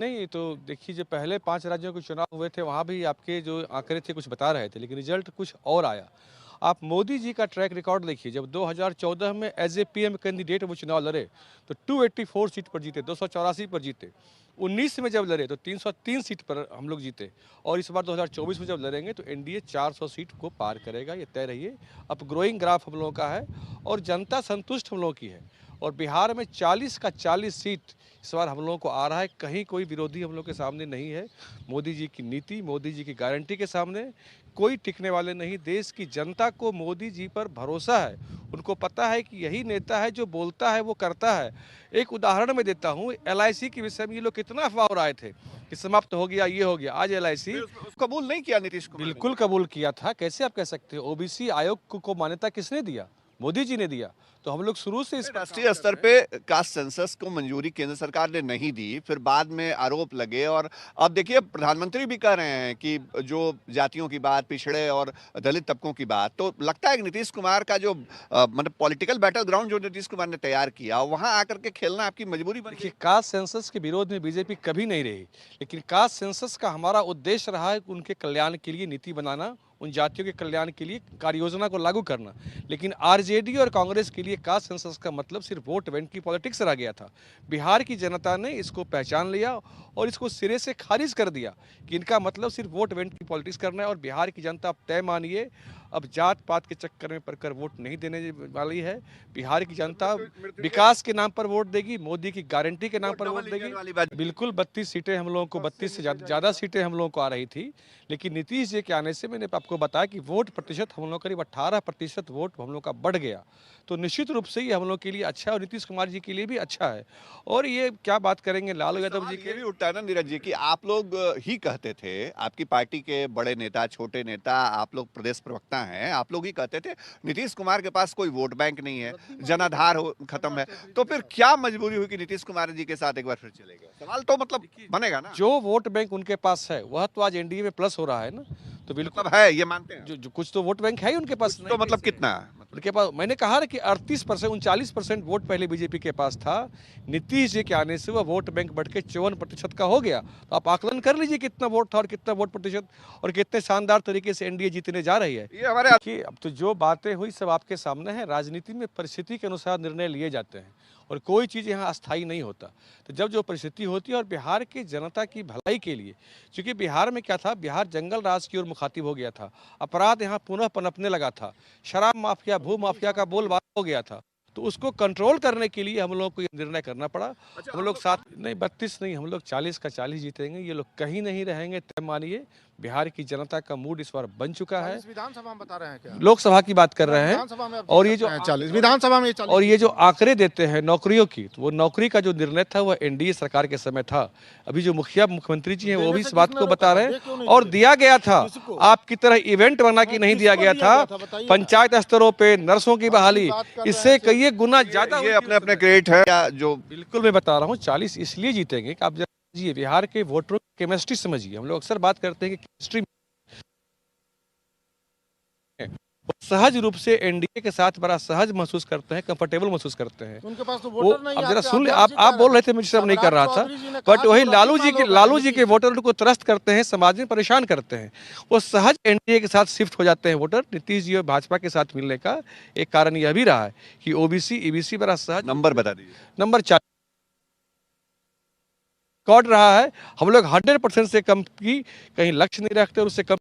नहीं, तो देखिए जो पहले 5 राज्यों के चुनाव हुए थे, वहाँ भी आपके जो आंकड़े थे कुछ बता रहे थे, लेकिन रिजल्ट कुछ और आया। आप मोदी जी का ट्रैक रिकॉर्ड देखिए, जब 2014 में एज ए पीएम कैंडिडेट वो चुनाव लड़े, तो 284 सीट पर जीते, 284 पर जीते। 19 में जब लड़े तो 303 सीट पर हम लोग जीते, और इस बार 2024 में जब लड़ेंगे तो एनडीए 400 सीट को पार करेगा, ये तय रहिए। अब ग्रोइंग ग्राफ हम लोगों का है और जनता संतुष्ट हम लोगों की है, और बिहार में 40 का 40 सीट इस बार हम लोगों को आ रहा है। कहीं कोई विरोधी हम लोग के सामने नहीं है। मोदी जी की नीति, मोदी जी की गारंटी के सामने कोई टिकने वाले नहीं। देश की जनता को मोदी जी पर भरोसा है, उनको पता है कि यही नेता है जो बोलता है वो करता है। एक उदाहरण मैं देता हूँ, एलआईसी के विषय में ये लोग कितना अफवाह उड़ाए थे कि समाप्त हो गया, ये हो गया। आज एलआईसी उसको कबूल नहीं किया नीतीश कुमार ने। बिल्कुल कबूल किया था। कैसे आप कह सकते हो? ओबीसी आयोग को मान्यता किसने दिया? मोदी जी ने दिया। तो हम लोग शुरू से इस पर राष्ट्रीय स्तर पे कास्ट सेंसस को मंजूरी केंद्र सरकार ने नहीं दी, फिर बाद में आरोप लगे, और अब देखिए प्रधानमंत्री भी कह रहे हैं कि जो जातियों की बात, पिछड़े और दलित तबकों की बात, तो लगता है कि नीतीश कुमार का जो मतलब पॉलिटिकल बैटल ग्राउंड जो नीतीश कुमार ने तैयार किया, वहां आकर के खेलना आपकी मजबूरी बन गई। देखिए, कास्ट सेंसस के विरोध में बीजेपी कभी नहीं रही, लेकिन कास्ट सेंसस का हमारा उद्देश्य रहा है उनके कल्याण के लिए नीति बनाना, उन जातियों के कल्याण के लिए कार्य योजना को लागू करना। लेकिन आरजेडी और कांग्रेस के लिए कास्ट सेंसस का मतलब सिर्फ वोट बैंक की पॉलिटिक्स रह गया था। बिहार की जनता ने इसको पहचान लिया और इसको सिरे से खारिज कर दिया कि इनका मतलब सिर्फ वोट बैंक की पॉलिटिक्स करना है। और बिहार की जनता अब तय मानिए, अब जात पात के चक्कर में पड़कर वोट नहीं देने वाली है। बिहार की जनता विकास के नाम पर वोट देगी, मोदी की गारंटी के नाम पर वोट देगी। बिल्कुल 32 सीटें हम लोगों को, 32 से ज़्यादा सीटें हम लोगों को आ रही थी, लेकिन नीतीश जी के आने से मैंने आपको बताया कि वोट प्रतिशत हम लोग करीब 18% वोट हम लोग का बढ़ गया। तो निश्चित रूप से ये हम लोग के लिए अच्छा है और नीतीश कुमार जी के लिए भी अच्छा है। और ये क्या बात करेंगे लालू यादव जी ये के। भी उठता है ना नीरज जी कि आप लोग ही कहते थे, आपकी पार्टी के बड़े नेता, छोटे नेता, आप लोग प्रदेश प्रवक्ता हैं, आप लोग ही कहते थे नीतीश कुमार के पास कोई वोट बैंक नहीं है, जनाधार खत्म है, तो फिर क्या मजबूरी हुई कि नीतीश कुमार जी के साथ एक बार फिर चले गए? सवाल तो मतलब बनेगा ना। जो वोट बैंक उनके पास है वह तो आज एनडीए में प्लस हो रहा है ना। तो बिल्कुल मतलब है, ये मानते हैं जो कुछ तो वोट बैंक है ही उनके पास। तो मतलब कितना उनके पास मैंने कहा ना कि 38%, 39% वोट पहले बीजेपी के पास था। नीतीश जी के आने से वह वोट बैंक बढ़ के 54% का हो गया। तो आप आकलन कर लीजिए कितना वोट था और कितना वोट प्रतिशत, और कितने शानदार तरीके से एनडीए जीतने जा रही है। ये हमारे देखिए, अब तो जो बातें हुई सब आपके सामने है। राजनीति में परिस्थिति के अनुसार निर्णय लिए जाते हैं और कोई चीज़ यहाँ अस्थायी नहीं होता। तो जब जो परिस्थिति होती है, और बिहार की जनता की भलाई के लिए, क्योंकि बिहार में क्या था, बिहार जंगल राज की ओर मुखातिब हो गया था, अपराध यहाँ पुनः पनपने लगा था, शराब माफिया, भू माफिया का बोलबाला हो गया था। तो उसको कंट्रोल करने के लिए हम लोग को ये निर्णय करना पड़ा। हम लोग साथ नहीं, 32 नहीं, हम लोग 40 का 40 जीतेंगे। ये लोग कहीं नहीं रहेंगे, तय मानिए। बिहार की जनता का मूड इस बार बन चुका है। विधानसभा में बता रहे हैं क्या? लोकसभा की बात कर रहे हैं। विधानसभा में और ये जो 40 विधानसभा में 40 और ये जो आंकड़े देते हैं नौकरियों की, तो वो नौकरी का जो निर्णय था वह एनडीए सरकार के समय था। अभी जो मुख्यमंत्री जी हैं वो भी इस बात को बता रहे हैं, और दिया गया था। आपकी तरह इवेंट बना के नहीं दिया गया था। पंचायत स्तरों पे नर्सों की बहाली, इससे कई गुना ज्यादा। ये अपने अपने क्रेडिट है या जो बिल्कुल मैं बता रहा हूँ, 40 इसलिए जीतेंगे कि आप जरा समझिए, बिहार के वोटरों की केमिस्ट्री समझिए। हम लोग अक्सर बात करते हैं कि केमिस्ट्री सहज रूप से एनडीए के साथ बड़ा सहज महसूस करते हैं, कंफर्टेबल महसूस करते हैं। उनके पास तो वो वोटर नहीं है। अब जरा सुन ले, आप बोल रहे थे, मुझे सब नहीं कर रहा था, बट वही लालू जी के वोटर को त्रस्त करते हैं, समाज में परेशान करते हैं। वो सहज एनडीए के साथ शिफ्ट हो जाते हैं वोटर। नीतीश जी और भाजपा के साथ मिलने का एक कारण यह भी रहा है कि ओबीसी ईबीसी बड़ा सहज। नंबर बता दीजिए। नंबर 4 रिकॉर्ड रहा है। हम लोग 100% से कम की कहीं लक्ष्य नहीं रखते और उससे कम